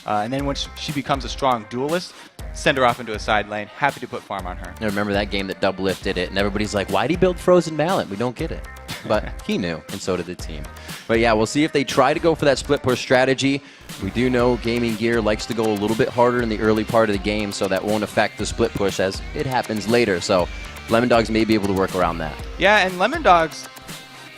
And then once she becomes a strong duelist, send her off into a side lane. Happy to put farm on her. I remember that game that Doublelift did it, and everybody's like, why'd he build Frozen Mallet? We don't get it. But he knew, and so did the team. But yeah, we'll see if they try to go for that split push strategy. We do know Gaming Gear likes to go a little bit harder in the early part of the game, so that won't affect the split push as it happens later. So Lemondogs may be able to work around that. Yeah, and Lemondogs,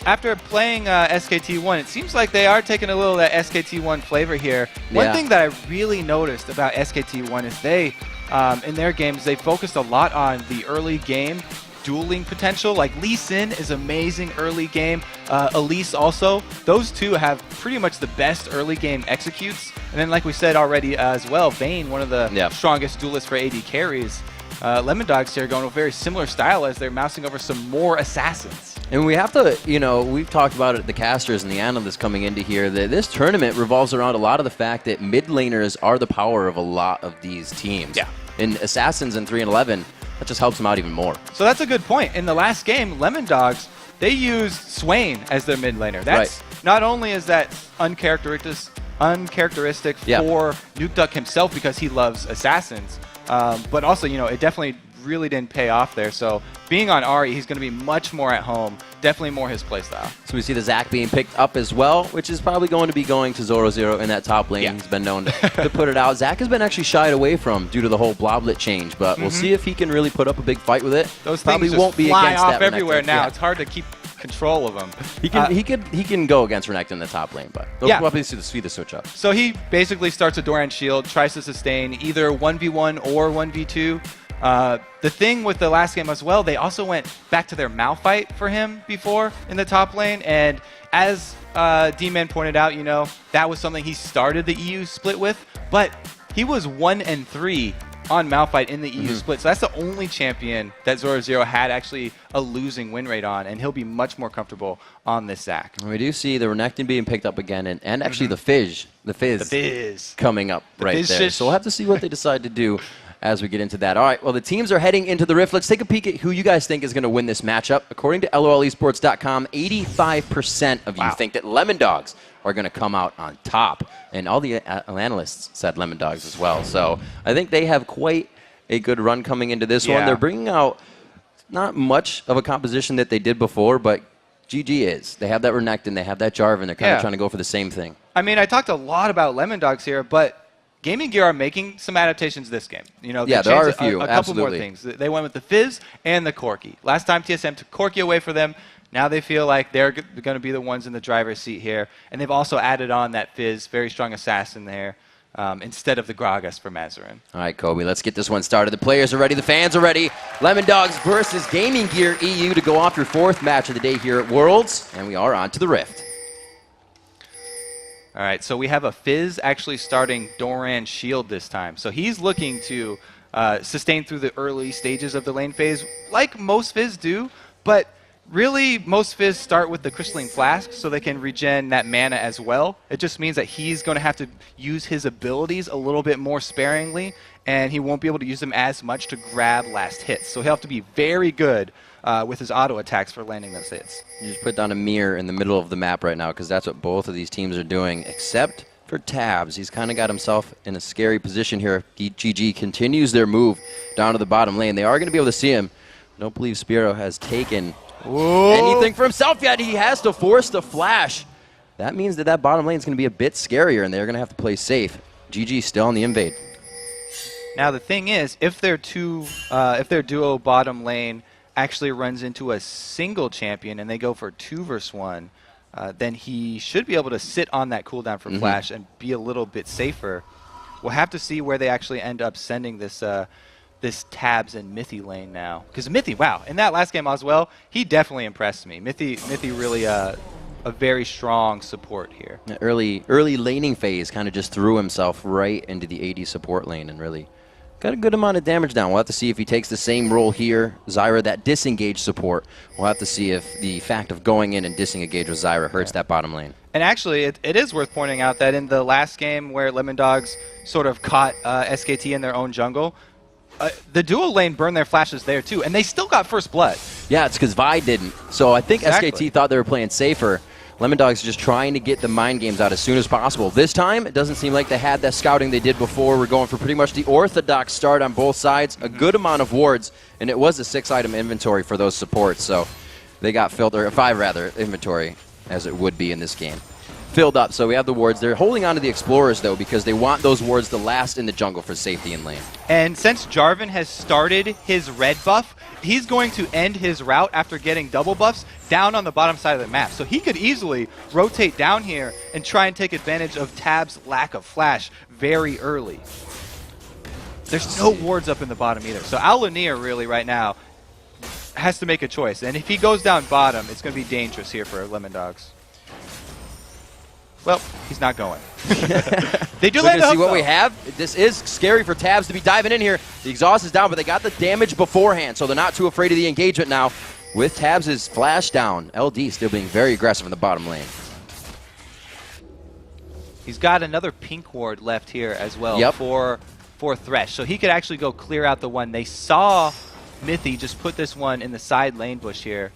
after playing SKT1, it seems like they are taking a little of that SKT1 flavor here. One thing that I really noticed about SKT1 is they, in their games, they focused a lot on the early game dueling potential. Like Lee Sin is amazing early game. Elise also. Those two have pretty much the best early game executes. And then like we said already as well, Vayne, one of the strongest duelists for AD carries. Lemondogs here going with a very similar style as they're mousing over some more assassins. And we have to, you know, we've talked about it, the casters and the analysts coming into here, that this tournament revolves around a lot of the fact that mid laners are the power of a lot of these teams. Yeah. And assassins in 3 and 11, that just helps them out even more. So that's a good point. In the last game, Lemondogs, they used Swain as their mid laner. That's not only is that uncharacteristic for Nukeduck himself because he loves assassins, but also, you know, it definitely really didn't pay off there. So being on Ahri, he's going to be much more at home. Definitely more his playstyle. So we see the Zac being picked up as well, which is probably going to be going to Zoro in that top lane. He's been known to put it out. Zac has been actually shied away from due to the whole Bloblet change, but we'll see if he can really put up a big fight with it. Those probably things won't just be fly against off that everywhere Renekton. now. It's hard to keep control of them. He can go against Renekton in the top lane, but they'll probably see the switch up. So he basically starts a Doran shield, tries to sustain either 1v1 or 1v2. The thing with the last game as well, they also went back to their Malphite for him before in the top lane, and as D-Man pointed out, you know, that was something he started the EU split with, but he was 1-3 on Malphite in the EU split, so that's the only champion that Zoro had actually a losing win rate on, and he'll be much more comfortable on this Zac. We do see the Renekton being picked up again, and actually the Fizz coming up right there. So we'll have to see what they decide to do as we get into that. All right, well, the teams are heading into the Rift. Let's take a peek at who you guys think is going to win this matchup. According to LOLesports.com, 85% of you think that Lemondogs are going to come out on top. And all the analysts said Lemondogs as well. So I think they have quite a good run coming into this one. They're bringing out not much of a composition that they did before, but GG is. They have that Renekton, they have that Jarvan. They're kind of trying to go for the same thing. I mean, I talked a lot about Lemondogs here, but Gaming Gear are making some adaptations this game. You know, there are a few. A couple more things. They went with the Fizz and the Corki. Last time TSM took Corki away for them. Now they feel like they're going to be the ones in the driver's seat here. And they've also added on that Fizz, very strong assassin there, instead of the Gragas for Mazarin. All right, Kobe, let's get this one started. The players are ready. The fans are ready. Lemondogs versus GamingGear.eu to go off your 4th match of the day here at Worlds. And we are on to the Rift. All right, so we have a Fizz actually starting Doran Shield this time. So he's looking to sustain through the early stages of the lane phase, like most Fizz do, but really most Fizz start with the Crystalline Flask so they can regen that mana as well. It just means that he's going to have to use his abilities a little bit more sparingly, and he won't be able to use them as much to grab last hits. So he'll have to be very good with his auto attacks for landing those hits. You just put down a mirror in the middle of the map right now because that's what both of these teams are doing, except for Tabs. He's kind of got himself in a scary position here. GG continues their move down to the bottom lane. They are going to be able to see him. I don't believe Spiro has taken anything for himself yet. He has to force the flash. That means that bottom lane is going to be a bit scarier, and they're going to have to play safe. GG still on the invade. Now the thing is, if their duo bottom lane actually runs into a single champion and they go for 2 versus 1, then he should be able to sit on that cooldown for flash and be a little bit safer. We'll have to see where they actually end up sending this this Tabs and Mithy lane now. Because Mithy, wow, in that last game as well, he definitely impressed me. Mithy really a very strong support here. The early laning phase kind of just threw himself right into the AD support lane and really got a good amount of damage down. We'll have to see if he takes the same role here. Zyra, that disengage support. We'll have to see if the fact of going in and disengage with Zyra hurts that bottom lane. And actually, it is worth pointing out that in the last game where Lemondogs sort of caught SKT in their own jungle, the dual lane burned their flashes there too, and they still got first blood. Yeah, it's because Vi didn't. So I think SKT thought they were playing safer. Lemondogs just trying to get the mind games out as soon as possible. This time, it doesn't seem like they had that scouting they did before. We're going for pretty much the orthodox start on both sides. A good amount of wards, and it was a 6-item inventory for those supports. So they got filled, or 5 rather, inventory, as it would be in this game. Filled up, so we have the wards. They're holding on to the explorers, though, because they want those wards to last in the jungle for safety in lane. And since Jarvan has started his red buff, he's going to end his route after getting double buffs down on the bottom side of the map. So he could easily rotate down here and try and take advantage of Tab's lack of flash very early. There's no wards up in the bottom either. So Al'Aenir really right now has to make a choice. And if he goes down bottom, it's going to be dangerous here for Lemondogs. Well, he's not going. They do land see what we have. This is scary for Tabs to be diving in here. The exhaust is down, but they got the damage beforehand, so they're not too afraid of the engagement now. With Tabs' flash down, LD still being very aggressive in the bottom lane. He's got another pink ward left here as well for Thresh, so he could actually go clear out the one. They saw Mithy just put this one in the side lane bush here,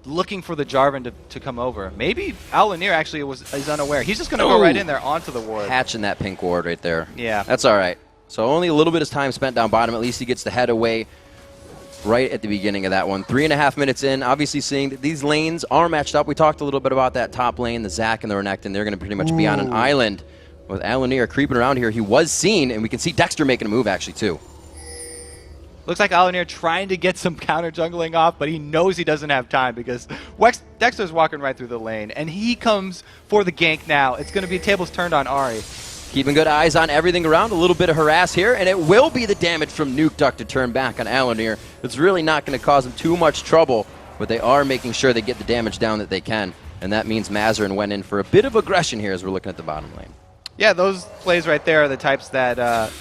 looking for the Jarvan to come over. Maybe Al'Aenir actually is unaware. He's just going to go right in there onto the ward. Hatching that pink ward right there. Yeah. That's all right. So only a little bit of time spent down bottom. At least he gets the head away right at the beginning of that one. 3.5 minutes in. Obviously seeing that these lanes are matched up. We talked a little bit about that top lane, the Zac and the Renekton. They're going to pretty much be on an island with Al'Aenir creeping around here. He was seen, and we can see Dexter making a move actually too. Looks like Al'Aenir trying to get some counter jungling off, but he knows he doesn't have time because Dexter's walking right through the lane, and he comes for the gank now. It's going to be tables turned on Ahri. Keeping good eyes on everything around. A little bit of harass here, and it will be the damage from Nukeduck to turn back on Al'Aenir. It's really not going to cause him too much trouble, but they are making sure they get the damage down that they can, and that means Mazarin went in for a bit of aggression here as we're looking at the bottom lane. Yeah, those plays right there are the types that...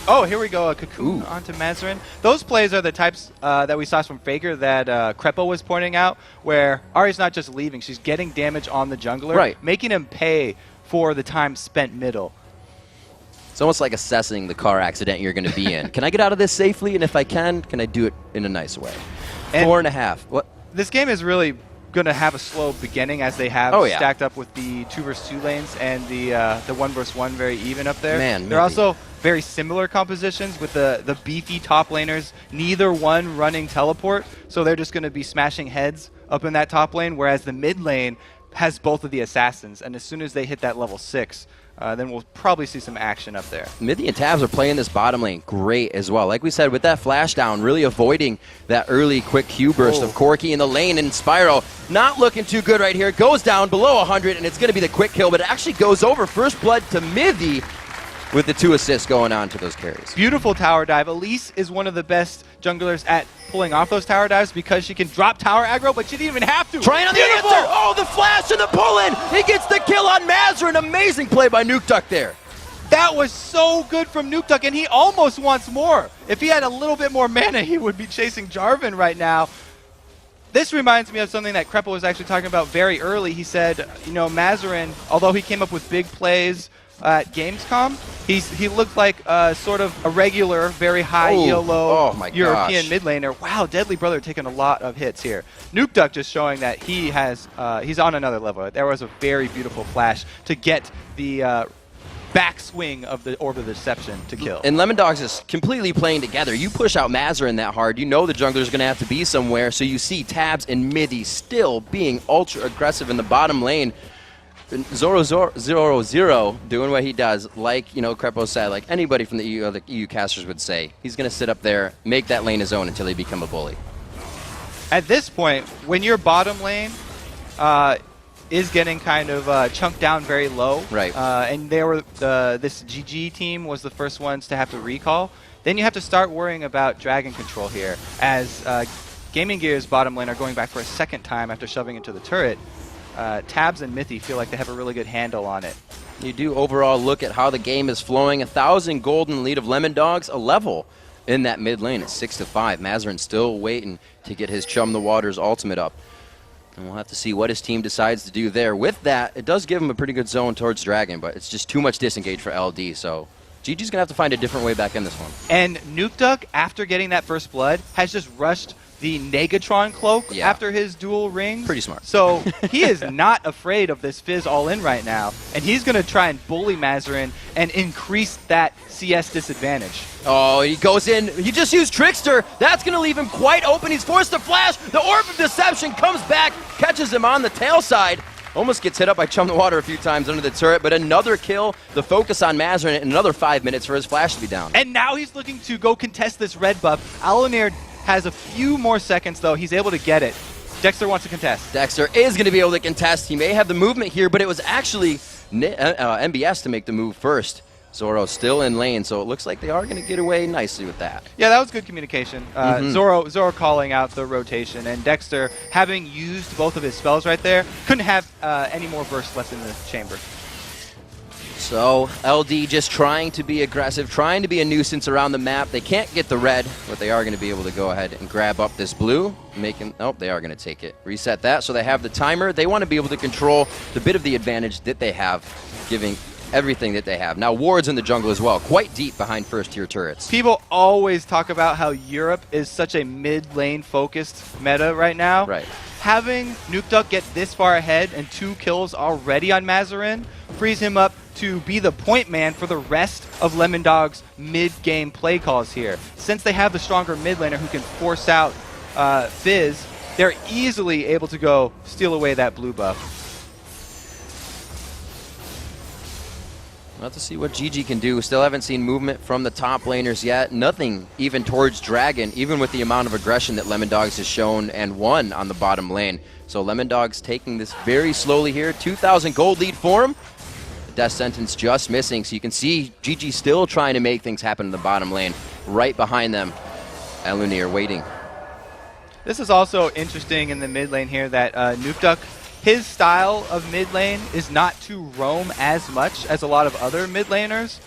Oh, here we go, a Cocoon onto Mazarin. Those plays are the types that we saw from Faker that Crepo was pointing out, where Ahri's not just leaving, she's getting damage on the jungler, making him pay for the time spent middle. It's almost like assessing the car accident you're going to be in. Can I get out of this safely? And if I can I do it in a nice way? And 4.5. What? This game is really going to have a slow beginning as they have stacked up with the 2 versus 2 lanes and the 1 versus 1 very even up there. They're also very similar compositions with the beefy top laners, neither one running teleport, so they're just going to be smashing heads up in that top lane, whereas the mid lane has both of the assassins, and as soon as they hit that level 6, then we'll probably see some action up there. Mithy and Tabs are playing this bottom lane great as well. Like we said, with that flash down, really avoiding that early quick Q burst of Corki in the lane, and Spyro not looking too good right here. Goes down below 100, and it's going to be the quick kill, but it actually goes over. First blood to Mithy with the 2 assists going on to those carries. Beautiful tower dive. Elise is one of the best junglers at pulling off those tower dives because she can drop tower aggro, but she didn't even have to. Trying on the answer! Oh, the flash and the pull-in! He gets the kill on Mazarin. Amazing play by Nukeduck there. That was so good from Nukeduck, and he almost wants more. If he had a little bit more mana, he would be chasing Jarvan right now. This reminds me of something that Crepo was actually talking about very early. He said, you know, Mazarin, although he came up with big plays at Gamescom, he looked like sort of a regular, very high YOLO European mid laner. Wow, Deadly Brother taking a lot of hits here. Nukeduck just showing that he has he's on another level. There was a very beautiful flash to get the backswing of the Orb of Deception to kill. And Lemondogs is completely playing together. You push out Mazarin that hard, you know the jungler's going to have to be somewhere, so you see Tabs and Mithy still being ultra aggressive in the bottom lane. Zoro doing what he does, like, you know, Crepo said, like anybody from the EU casters would say. He's going to sit up there, make that lane his own until he become a bully. At this point, when your bottom lane is getting kind of chunked down very low, and they were this GG team was the first ones to have to recall, then you have to start worrying about dragon control here, as Gaming Gear's bottom lane are going back for a second time after shoving into the turret. Tabs and Mithy feel like they have a really good handle on it. You do overall look at how the game is flowing. 1,000 gold in the lead of Lemondogs, a level in that mid lane at 6-5. Mazarin still waiting to get his Chum the Waters ultimate up. And we'll have to see what his team decides to do there. With that, it does give him a pretty good zone towards Dragon, but it's just too much disengage for LD, so GG's going to have to find a different way back in this one. And Nukeduck, after getting that first blood, has just rushed the Negatron cloak after his dual rings. Pretty smart. So he is not afraid of this Fizz all-in right now, and he's going to try and bully Mazarin and increase that CS disadvantage. Oh, he goes in. He just used Trickster. That's going to leave him quite open. He's forced to flash. The Orb of Deception comes back, catches him on the tail side. Almost gets hit up by Chum the Water a few times under the turret, but another kill. The focus on Mazarin, and another 5 minutes for his flash to be down. And now he's looking to go contest this red buff. Alunir has a few more seconds, though. He's able to get it. Dexter wants to contest. Dexter is going to be able to contest. He may have the movement here, but it was actually MBS to make the move first. Zoro still in lane, so it looks like they are going to get away nicely with that. Yeah, that was good communication. Zoro calling out the rotation, and Dexter, having used both of his spells right there, couldn't have any more burst left in the chamber. So LD just trying to be aggressive, trying to be a nuisance around the map. They can't get the red, but they are going to be able to go ahead and grab up this blue. They are going to take it. Reset that, so they have the timer. They want to be able to control the bit of the advantage that they have, giving everything that they have. Now, Ward's in the jungle as well, quite deep behind first-tier turrets. People always talk about how Europe is such a mid-lane focused meta right now. Right. Having Nukeduck get this far ahead and 2 kills already on Mazarin frees him up to be the point man for the rest of Lemondogs' mid-game play calls here. Since they have the stronger mid laner who can force out Fizz, they're easily able to go steal away that blue buff. We'll have to see what GG can do. Still haven't seen movement from the top laners yet. Nothing even towards Dragon, even with the amount of aggression that Lemondogs has shown and won on the bottom lane. So Lemondogs taking this very slowly here. 2,000 gold lead for him. The death sentence just missing. So you can see GG still trying to make things happen in the bottom lane. Right behind them, Alunir waiting. This is also interesting in the mid lane here that Nukeduck, his style of mid lane is not to roam as much as a lot of other mid laners.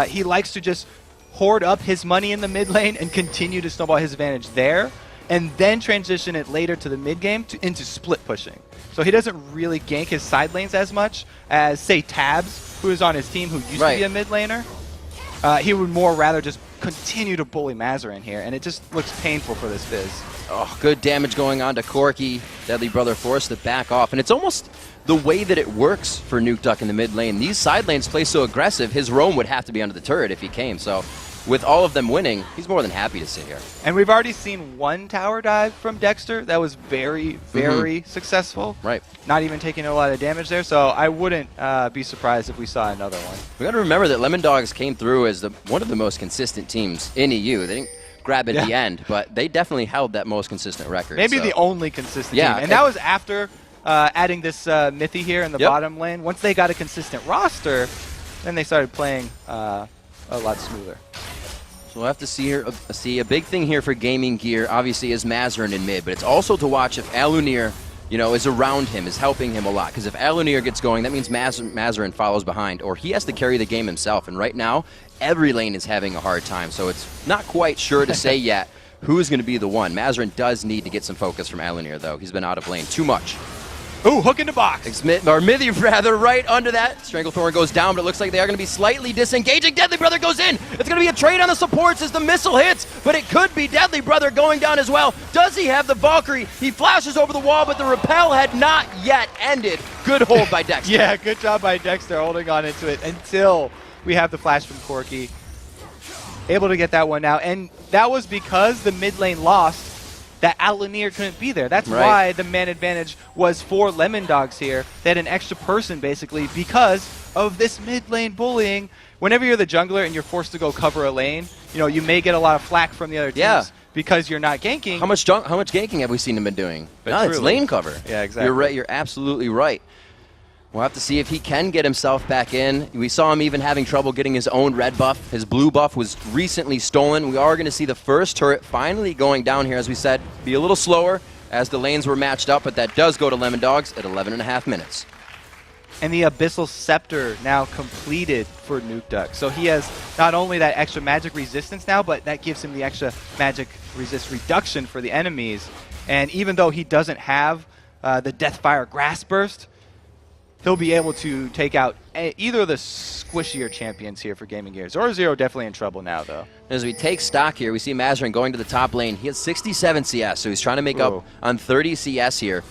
He likes to just hoard up his money in the mid lane and continue to snowball his advantage there, and then transition it later to the mid game into split pushing. So he doesn't really gank his side lanes as much as, say, Tabs, who is on his team, who used to be a mid laner. He would more rather just continue to bully Mazarin here, and it just looks painful for this Fizz. Oh, good damage going on to Corki. Deadly Brother forced to back off. And it's almost the way that it works for Nukeduck in the mid lane. These side lanes play so aggressive, his roam would have to be under the turret if he came. So with all of them winning, he's more than happy to sit here. And we've already seen one tower dive from Dexter that was very, very successful. Right. Not even taking a lot of damage there, so I wouldn't be surprised if we saw another one. We got to remember that Lemondogs came through as one of the most consistent teams in EU. They didn't grab at the end, but they definitely held that most consistent record. Maybe the only consistent team. And that was after adding this Mithy here in the bottom lane. Once they got a consistent roster, then they started playing a lot smoother. So we'll have to see a big thing here for Gaming Gear, obviously, is Mazarin in mid, but it's also to watch if Alunir, is around him, is helping him a lot. Because if Alunir gets going, that means Mazarin follows behind, or he has to carry the game himself. And right now, every lane is having a hard time, so it's not quite sure to say yet who's going to be the one. Mazarin does need to get some focus from Alunir, though. He's been out of lane too much. Ooh, hook in the box. Or Mithy, rather, right under that. Stranglethorn goes down, but it looks like they are going to be slightly disengaging. Deadly Brother goes in. It's going to be a trade on the supports as the missile hits, but it could be Deadly Brother going down as well. Does he have the Valkyrie? He flashes over the wall, but the repel had not yet ended. Good hold by Dexter. Yeah, good job by Dexter holding on into it until we have the flash from Corki. Able to get that one now, and that was because the mid lane lost, that Alunir couldn't be there. That's why the man advantage was for Lemondogs here. They had an extra person, basically, because of this mid lane bullying. Whenever you're the jungler and you're forced to go cover a lane, you may get a lot of flack from the other teams because you're not ganking. How much ganking have we seen him been doing? No, it's lane cover. Yeah, exactly. You're right. You're absolutely right. We'll have to see if he can get himself back in. We saw him even having trouble getting his own red buff. His blue buff was recently stolen. We are going to see the first turret finally going down here, as we said. Be a little slower as the lanes were matched up, but that does go to Lemondogs at 11.5 minutes. And the Abyssal Scepter now completed for Nukeduck. So he has not only that extra magic resistance now, but that gives him the extra magic resist reduction for the enemies. And even though he doesn't have the Deathfire Grass Burst, he'll be able to take out either of the squishier champions here for Gaming Gear. Zoro definitely in trouble now, though. As we take stock here, we see Mazarin going to the top lane. He has 67 CS, so he's trying to make up on 30 CS here.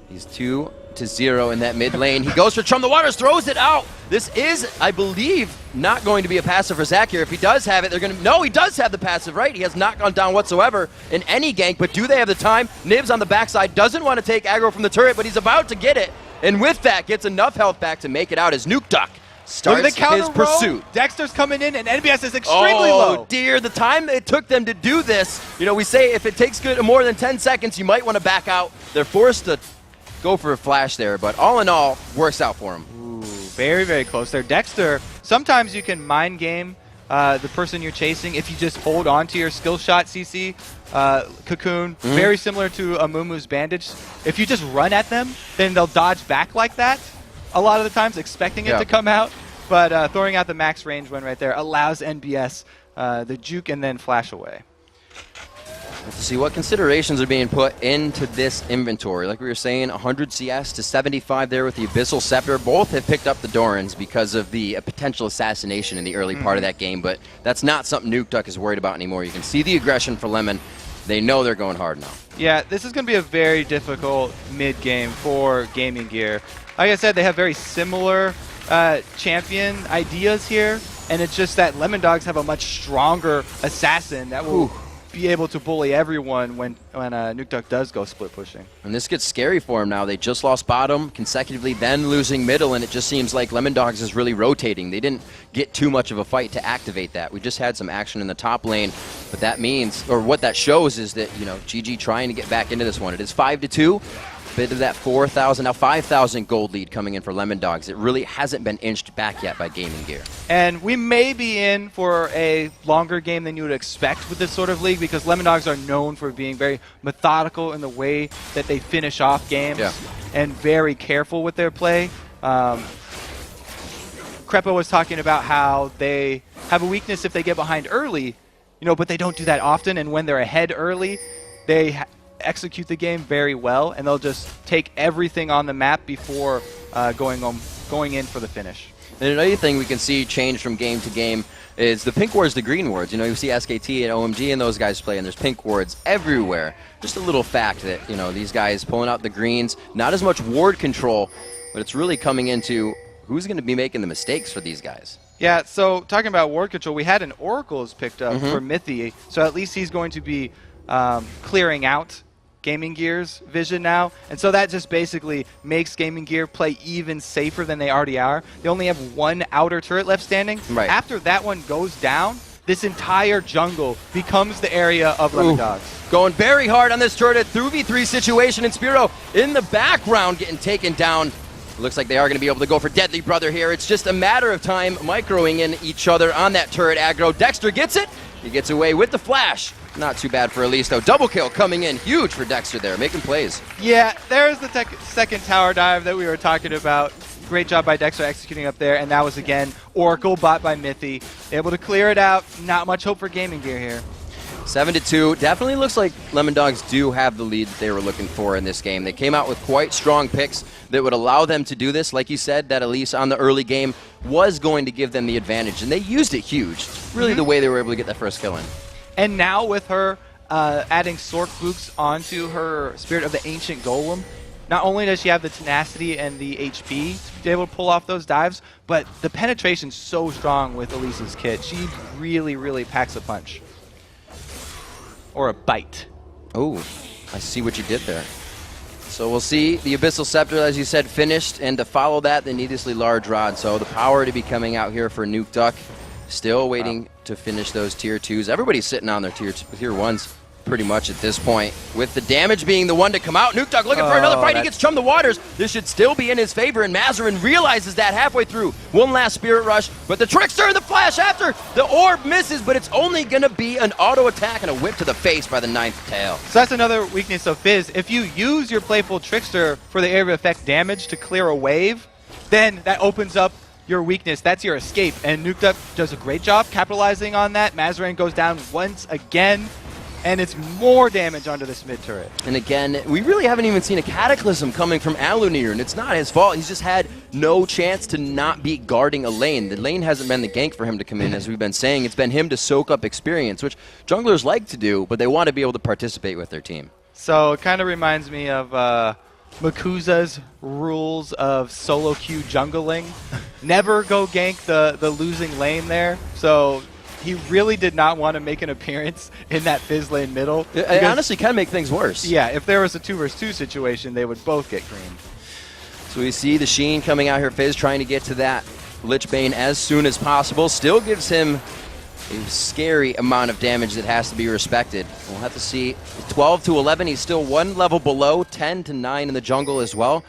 He's 2-0 in that mid lane. He goes for Chum the Waters, throws it out. This is, I believe, not going to be a passive for Zach here. If he does have it, they're going to... No, he does have the passive, right? He has not gone down whatsoever in any gank, but do they have the time? Nibs on the backside doesn't want to take aggro from the turret, but he's about to get it. And with that, gets enough health back to make it out as Nuke Duck starts his pursuit. Dexter's coming in, and NBS is extremely low. Oh, dear. The time it took them to do this, you know, we say if it takes more than 10 seconds, you might want to back out. They're forced to go for a flash there, but all in all, works out for him. Ooh, very, very close there. Dexter, sometimes you can mind game the person you're chasing if you just hold on to your skill shot, CC. Cocoon, very similar to Amumu's bandage. If you just run at them, then they'll dodge back like that a lot of the times, expecting it to come out. But throwing out the max range one right there allows NBS the juke and then flash away. Let's see what considerations are being put into this inventory. Like we were saying, 100 CS to 75 there with the Abyssal Scepter. Both have picked up the Dorans because of the potential assassination in the early part of that game, but that's not something Nuke Duck is worried about anymore. You can see the aggression for Lemon. They know they're going hard now. Yeah, this is going to be a very difficult mid-game for Gaming Gear. Like I said, they have very similar champion ideas here, and it's just that Lemondogs have a much stronger assassin that will be able to bully everyone when Nuke Duck does go split pushing. And this gets scary for him now. They just lost bottom consecutively, then losing middle, and it just seems like Lemondogs is really rotating. They didn't get too much of a fight to activate that. We just had some action in the top lane, but that means, or what that shows is that, you know, GG trying to get back into this one. It is 5-2. Bit of that 4,000, now 5,000 gold lead coming in for Lemondogs. It really hasn't been inched back yet by Gaming Gear. And we may be in for a longer game than you would expect with this sort of league, because Lemondogs are known for being very methodical in the way that they finish off games and very careful with their play. Crepa was talking about how they have a weakness if they get behind early, you know, but they don't do that often, and when they're ahead early, they execute the game very well, and they'll just take everything on the map before going in for the finish. And another thing we can see change from game to game is the pink wards, the green wards. You know, you see SKT and OMG and those guys play, and there's pink wards everywhere. Just a little fact that, you know, these guys pulling out the greens, not as much ward control, but it's really coming into who's going to be making the mistakes for these guys. Yeah, so talking about ward control, we had an Oracle's picked up for Mithy, so at least he's going to be clearing out Gaming Gear's vision now, and so that just basically makes Gaming Gear play even safer than they already are. They only have one outer turret left standing. After that one goes down, this entire jungle becomes the area of Lemondogs. Going very hard on this turret, a 3v3 situation, and Spiro in the background getting taken down. Looks like they are going to be able to go for Deadly Brother here. It's just a matter of time microing in each other on that turret aggro. Dexter gets it. He gets away with the flash. Not too bad for Elise, though. Double kill coming in. Huge for Dexter there, making plays. Yeah, there's the second tower dive that we were talking about. Great job by Dexter executing up there, and that was, again, Oracle bot by Mithy. Able to clear it out. Not much hope for Gaming Gear here. 7-2. Definitely looks like Lemondogs do have the lead that they were looking for in this game. They came out with quite strong picks that would allow them to do this. Like you said, that Elise on the early game was going to give them the advantage, and they used it huge. It's really the way they were able to get that first kill in. And now with her adding Sork Books onto her Spirit of the Ancient Golem, not only does she have the tenacity and the HP to be able to pull off those dives, but the penetration's so strong with Elise's kit. She really, really packs a punch. Or a bite. Oh, I see what you did there. So we'll see the Abyssal Scepter, as you said, finished, and to follow that, the needlessly large rod. So the power to be coming out here for Nuke Duck. Still waiting to finish those tier 2s. Everybody's sitting on their tier 1s pretty much at this point. With the damage being the one to come out, Nuke Duck looking for another fight. He gets Chum the Waters. This should still be in his favor, and Mazarin realizes that halfway through. One last Spirit Rush, but the Trickster and the flash after. The orb misses, but it's only going to be an auto attack and a whip to the face by the 9th tail. So that's another weakness of Fizz. If you use your Playful Trickster for the area of effect damage to clear a wave, then that opens up your weakness. That's your escape, and Nuke Duck does a great job capitalizing on that. Mazarin goes down once again. and it's more damage onto this mid turret. And again, we really haven't even seen a Cataclysm coming from Alunir, and it's not his fault. He's just had no chance to not be guarding a lane. The lane hasn't been the gank for him to come in, as we've been saying. It's been him to soak up experience, which junglers like to do, but they want to be able to participate with their team. So it kind of reminds me of Makuza's rules of solo queue jungling. Never go gank the losing lane there. So he really did not want to make an appearance in that Fizz lane middle. It honestly can make things worse. Yeah, if there was a 2 versus 2 situation, they would both get green. So we see the Sheen coming out here, Fizz trying to get to that Lich Bane as soon as possible. Still gives him a scary amount of damage that has to be respected. We'll have to see. 12 to 11, he's still 1 level below, 10 to 9 in the jungle as well.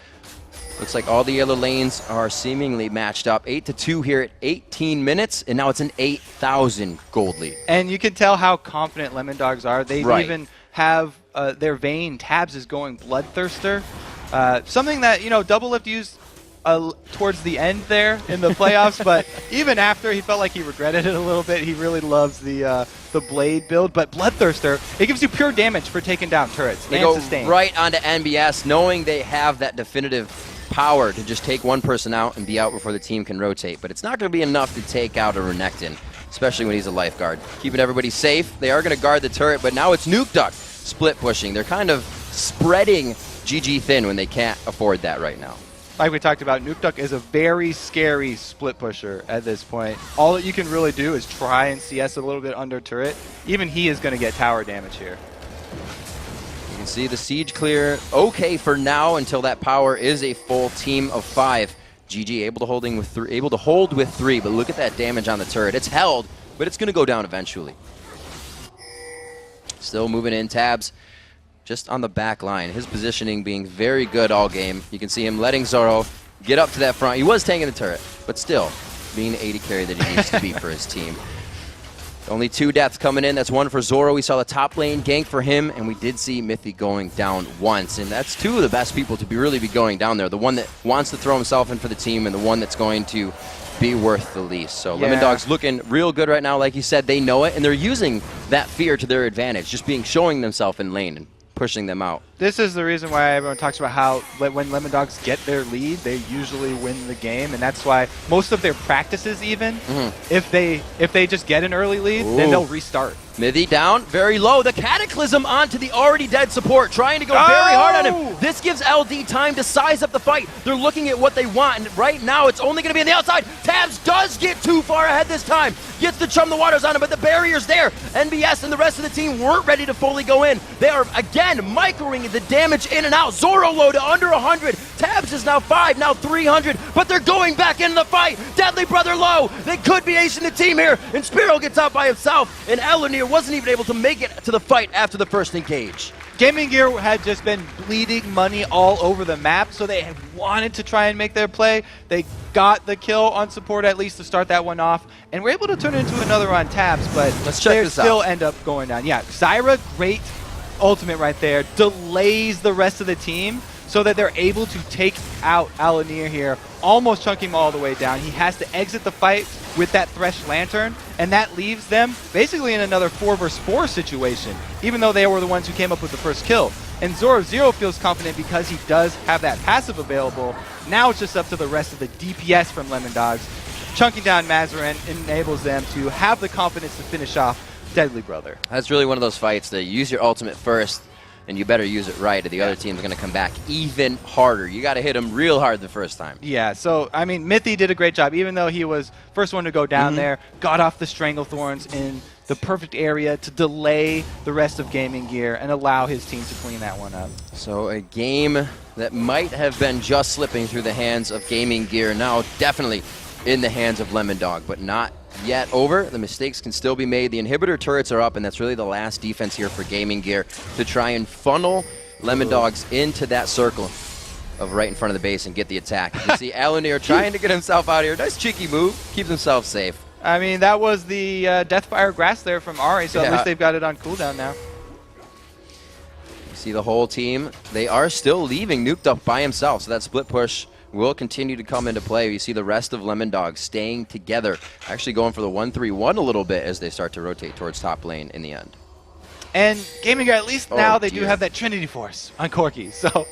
Looks like all the other lanes are seemingly matched up. 8 to 2 here at 18 minutes, and now it's an 8,000 gold lead. And you can tell how confident Lemondogs are. They even have their Vayne tabs is going Bloodthirster. Something that, you know, Double Lift used towards the end there in the playoffs, but even after, he felt like he regretted it a little bit. He really loves the Blade build, but Bloodthirster, it gives you pure damage for taking down turrets. They go right onto NBS, knowing they have that definitive power to just take one person out and be out before the team can rotate, but it's not going to be enough to take out a Renekton, especially when he's a lifeguard. Keeping everybody safe. They are going to guard the turret, but now it's Nukeduck split pushing. They're kind of spreading GG thin when they can't afford that right now. Like we talked about, Nukeduck is a very scary split pusher at this point. All that you can really do is try and CS a little bit under turret. Even he is going to get tower damage here. You can see the siege clear okay for now until that power is a full team of 5. GG able to hold with 3, but look at that damage on the turret. It's held, but it's going to go down eventually. Still moving in, tabs just on the back line. His positioning being very good all game. You can see him letting Zoro get up to that front. He was tanking the turret, but still being the AD carry that he needs to be for his team. Only 2 deaths coming in. That's 1 for Zoro. We saw the top lane gank for him, and we did see Mythy going down once. And that's 2 of the best people to really be going down there. The one that wants to throw himself in for the team and the one that's going to be worth the least. So Lemondogs looking real good right now. Like you said, they know it, and they're using that fear to their advantage, just showing themselves in lane and pushing them out. This is the reason why everyone talks about how when Lemondogs get their lead, they usually win the game, and that's why most of their practices, even if they just get an early lead, then they'll restart. Mythy down, very low. The Cataclysm onto the already dead support, trying to go very hard on him. This gives LD time to size up the fight. They're looking at what they want, and right now it's only going to be on the outside. Tabs does get too far ahead this time. Gets to chum the waters on him, but the barrier's there. NBS and the rest of the team weren't ready to fully go in. They are, again, microing the damage in and out. Zoro low to under 100. Tabs is now 5, now 300, but they're going back into the fight. Deadly Brother low. They could be acing the team here, and Spearow gets out by himself, and Alunir wasn't even able to make it to the fight after the first engage. Gaming Gear had just been bleeding money all over the map, so they had wanted to try and make their play. They got the kill on support at least to start that one off, and were able to turn it into another on tabs, but they still end up going down. Yeah, Zyra, great ultimate right there, delays the rest of the team so that they're able to take out Alunir here, almost chunking him all the way down. He has to exit the fight with that Thresh Lantern, and that leaves them basically in another 4 versus 4 situation, even though they were the ones who came up with the first kill. And Zoro feels confident because he does have that passive available. Now it's just up to the rest of the DPS from Lemondogs. Chunking down Mazarin enables them to have the confidence to finish off Deadly Brother. That's really one of those fights that you use your ultimate first, and you better use it right, or the other team's going to come back even harder. You got to hit him real hard the first time. Yeah, so, I mean, Mythy did a great job, even though he was first one to go down there, got off the Stranglethorns in the perfect area to delay the rest of Gaming Gear and allow his team to clean that one up. So a game that might have been just slipping through the hands of Gaming Gear, now definitely in the hands of Lemondog, but not yet over. The mistakes can still be made. The inhibitor turrets are up, and that's really the last defense here for Gaming Gear to try and funnel Lemondogs into that circle of right in front of the base and get the attack. You can see Alunir trying to get himself out here. Nice cheeky move. Keeps himself safe. I mean, that was the Deathfire Grass there from Ari, so at least they've got it on cooldown now. You see the whole team. They are still leaving Nukeduck by himself, so that split push will continue to come into play. You see the rest of Lemondogs staying together, actually going for the 1-3-1 a little bit as they start to rotate towards top lane in the end. And GamingGear, at least now they do have that Trinity Force on Corki. So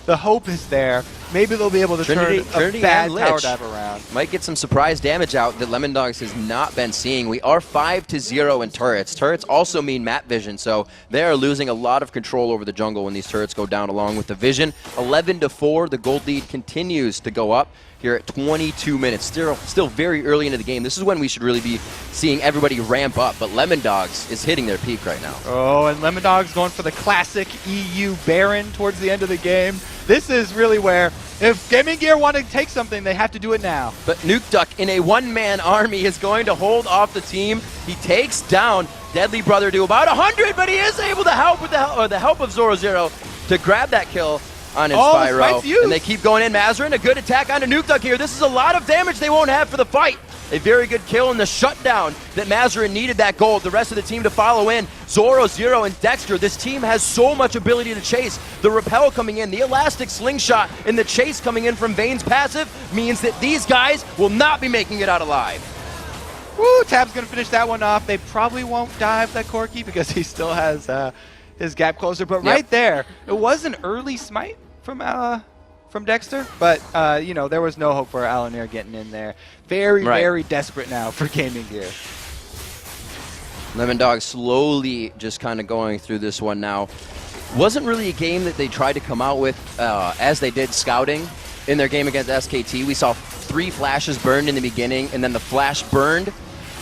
the hope is there. Maybe they'll be able to turn a bad tower dive around. Might get some surprise damage out that Lemondogs has not been seeing. We are 5-0 in turrets. Turrets also mean map vision, so they are losing a lot of control over the jungle when these turrets go down along with the vision. 11-4, the gold lead continues to go up here at 22 minutes. Still very early into the game. This is when we should really be seeing everybody ramp up, but Lemondogs is hitting their peak right now. Oh, and Lemondogs going for the classic EU Baron towards the end of the game. This is really where, if GamingGear want to take something, they have to do it now. But NukeDuck in a one-man army is going to hold off the team. He takes down Deadly Brother to about 100, but he is able to help with the help of Zoro to grab that kill on Inspiro. And they keep going in. Mazarin, a good attack onto NukeDuck here. This is a lot of damage they won't have for the fight. A very good kill in the shutdown that Mazarin needed that gold. The rest of the team to follow in. Zoro, Zero, and Dexter. This team has so much ability to chase. The repel coming in, the elastic slingshot, and the chase coming in from Vayne's passive means that these guys will not be making it out alive. Woo, Tab's going to finish that one off. They probably won't dive that Corki because he still has his gap closer. But right there, it was an early smite from Dexter, but you know, there was no hope for Alanir getting in there. Very desperate now for GamingGear. Lemondogs slowly just kind of going through this one now. Wasn't really a game that they tried to come out with as they did scouting in their game against SKT. We saw 3 flashes burned in the beginning, and then the flash burned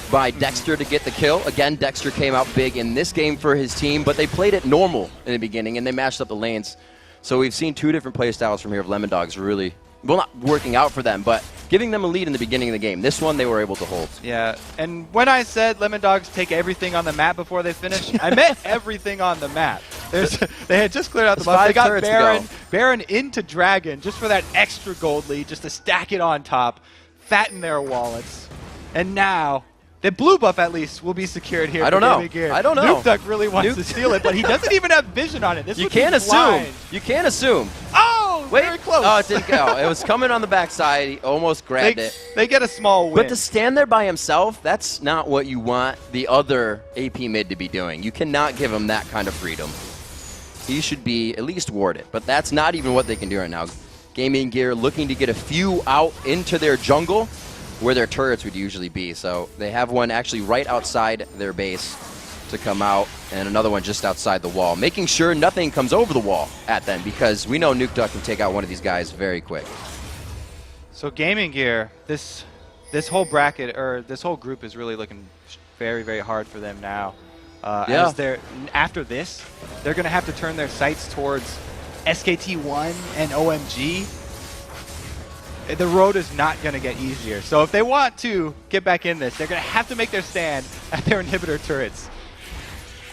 by Dexter to get the kill. Again, Dexter came out big in this game for his team, but they played it normal in the beginning, and they matched up the lanes. So we've seen 2 different play styles from here of Lemondogs really, well, not working out for them, but giving them a lead in the beginning of the game. This one they were able to hold. Yeah, and when I said Lemondogs take everything on the map before they finish, I meant everything on the map. They had just cleared out the buff. They got Baron into Dragon just for that extra gold lead, just to stack it on top, fatten their wallets. And now the blue buff, at least, will be secured here. I don't know. NukeDuck really wants to steal it, but he doesn't even have vision on it. This you can't assume. You can't assume. Oh, wait, very close. Oh, it didn't go. It was coming on the backside. He almost grabbed it. They get a small win. But to stand there by himself, that's not what you want the other AP mid to be doing. You cannot give him that kind of freedom. He should be at least warded, but that's not even what they can do right now. GamingGear looking to get a few out into their jungle, where their turrets would usually be. So they have one actually right outside their base to come out, and another one just outside the wall, making sure nothing comes over the wall at them, because we know NukeDuck can take out one of these guys very quick. So GamingGear, this whole bracket, or this whole group, is really looking very hard for them now. As after this, they're going to have to turn their sights towards SKT1 and OMG. The road is not going to get easier. So if they want to get back in this, they're going to have to make their stand at their inhibitor turrets.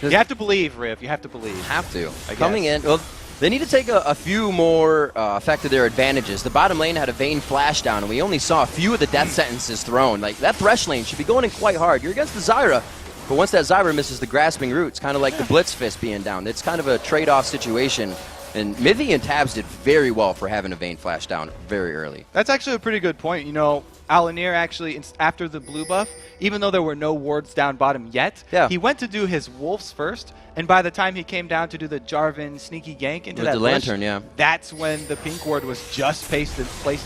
You have to believe, Riv. You have to believe. Have to. Coming in, well, they need to take a few more effect of their advantages. The bottom lane had a Vayne flash down, and we only saw a few of the death sentences thrown. Like, that Thresh lane should be going in quite hard. You're against the Zyra, but once that Zyra misses the grasping root, it's kind of like the Blitz Fist being down. It's kind of a trade-off situation. And Mithy and Tabs did very well for having a Vayne flash down very early. That's actually a pretty good point. You know, Alanir actually, after the blue buff, even though there were no wards down bottom yet, he went to do his wolves first, and by the time he came down to do the Jarvan sneaky gank into that bush, lantern, that's when the pink ward was just placed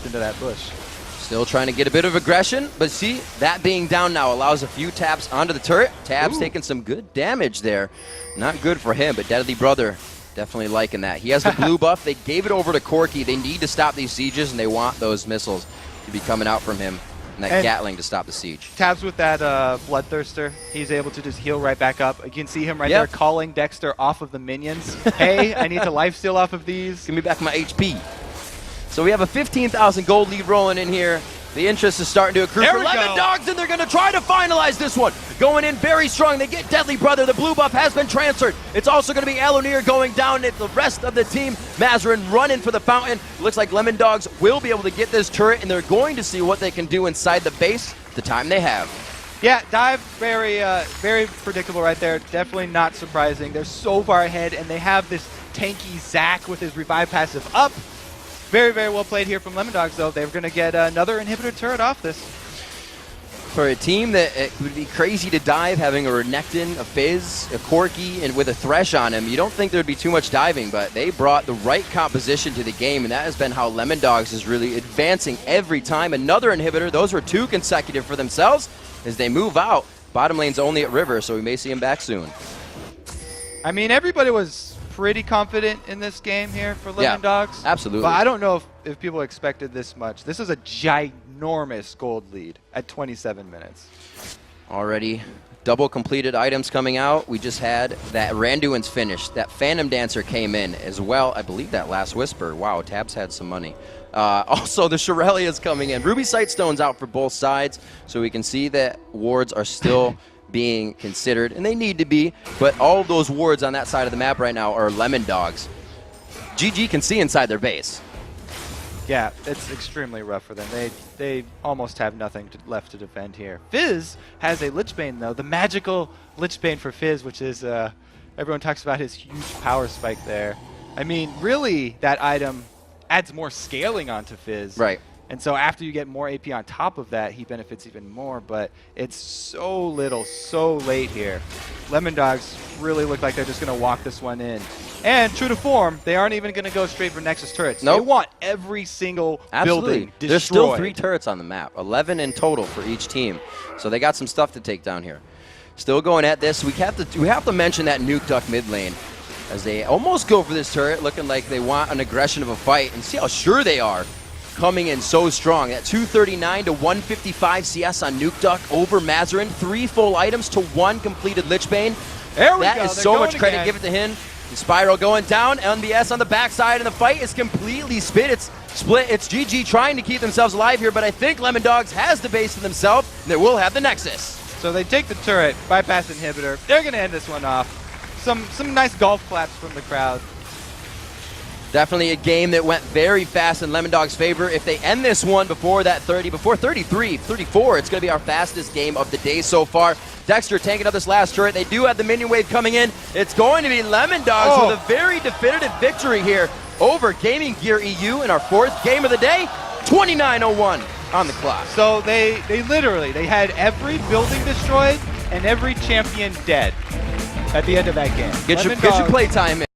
into that bush. Still trying to get a bit of aggression, but see, that being down now allows a few taps onto the turret. Tabs taking some good damage there. Not good for him, but Deadly Brother definitely liking that. He has the blue buff. They gave it over to Corki. They need to stop these sieges, and they want those missiles to be coming out from him, and that Gatling to stop the siege. Tabs with that Bloodthirster. He's able to just heal right back up. You can see him right there calling Dexter off of the minions. Hey, I need to lifesteal off of these. Give me back my HP. So we have a 15,000 gold lead rolling in here. The interest is starting to accrue for Lemondogs, and they're going to try to finalize this one. Going in very strong. They get Deadly Brother. The blue buff has been transferred. It's also going to be Alanir going down. It's the rest of the team. Mazarin running for the fountain. Looks like Lemondogs will be able to get this turret, and they're going to see what they can do inside the base the time they have. Yeah, dive very predictable right there. Definitely not surprising. They're so far ahead, and they have this tanky Zac with his revive passive up. Very well played here from Lemondogs, though. They're going to get another inhibitor turret off this. For a team that it would be crazy to dive, having a Renekton, a Fizz, a Corki, and with a Thresh on him, you don't think there'd be too much diving, but they brought the right composition to the game, and that has been how Lemondogs is really advancing every time. Another inhibitor, those were 2 consecutive for themselves as they move out. Bottom lane's only at River, so we may see him back soon. I mean, everybody was pretty confident in this game here for Lemondogs. Yeah, absolutely. But I don't know if people expected this much. This is a ginormous gold lead at 27 minutes. Already double completed items coming out. We just had that Randuin's finished. That Phantom Dancer came in as well. I believe that Last Whisper. Wow, Tabs had some money. Also, the Shirelli is coming in. Ruby Sightstone's out for both sides, so we can see that wards are still being considered, and they need to be, but all of those wards on that side of the map right now are Lemondogs. GG can see inside their base. Yeah, it's extremely rough for them. They almost have nothing left to defend here. Fizz has a Lich Bane, though. The magical Lich Bane for Fizz, which is, everyone talks about his huge power spike there. I mean, really, that item adds more scaling onto Fizz. Right. And so after you get more AP on top of that, he benefits even more, but it's so little, so late here. Lemondogs really look like they're just going to walk this one in. And true to form, they aren't even going to go straight for Nexus turrets. Nope. They want every single building destroyed. There's still 3 turrets on the map, 11 in total for each team. So they got some stuff to take down here. Still going at this. We have to mention that Nuke Duck mid lane as they almost go for this turret, looking like they want an aggression of a fight, and see how sure they are. Coming in so strong. At 239 to 155 CS on Nuke Duck over Mazarin. 3 full items to 1 completed Lich Bane. There we go. That is so much credit. Give it to him. The Spiral going down. NBS on the backside, and the fight is completely split. It's GG trying to keep themselves alive here, but I think Lemondogs has the base to themselves, and they will have the Nexus. So they take the turret, bypass inhibitor. They're going to end this one off. Some nice golf claps from the crowd. Definitely a game that went very fast in Lemondogs' favor. If they end this one before 33, 34, it's going to be our fastest game of the day so far. Dexter tanking up this last turret. They do have the minion wave coming in. It's going to be Lemondogs with a very definitive victory here over GamingGear.eu in our 4th game of the day. 29:01 on the clock. So they had every building destroyed and every champion dead at the end of that game. Get your playtime in.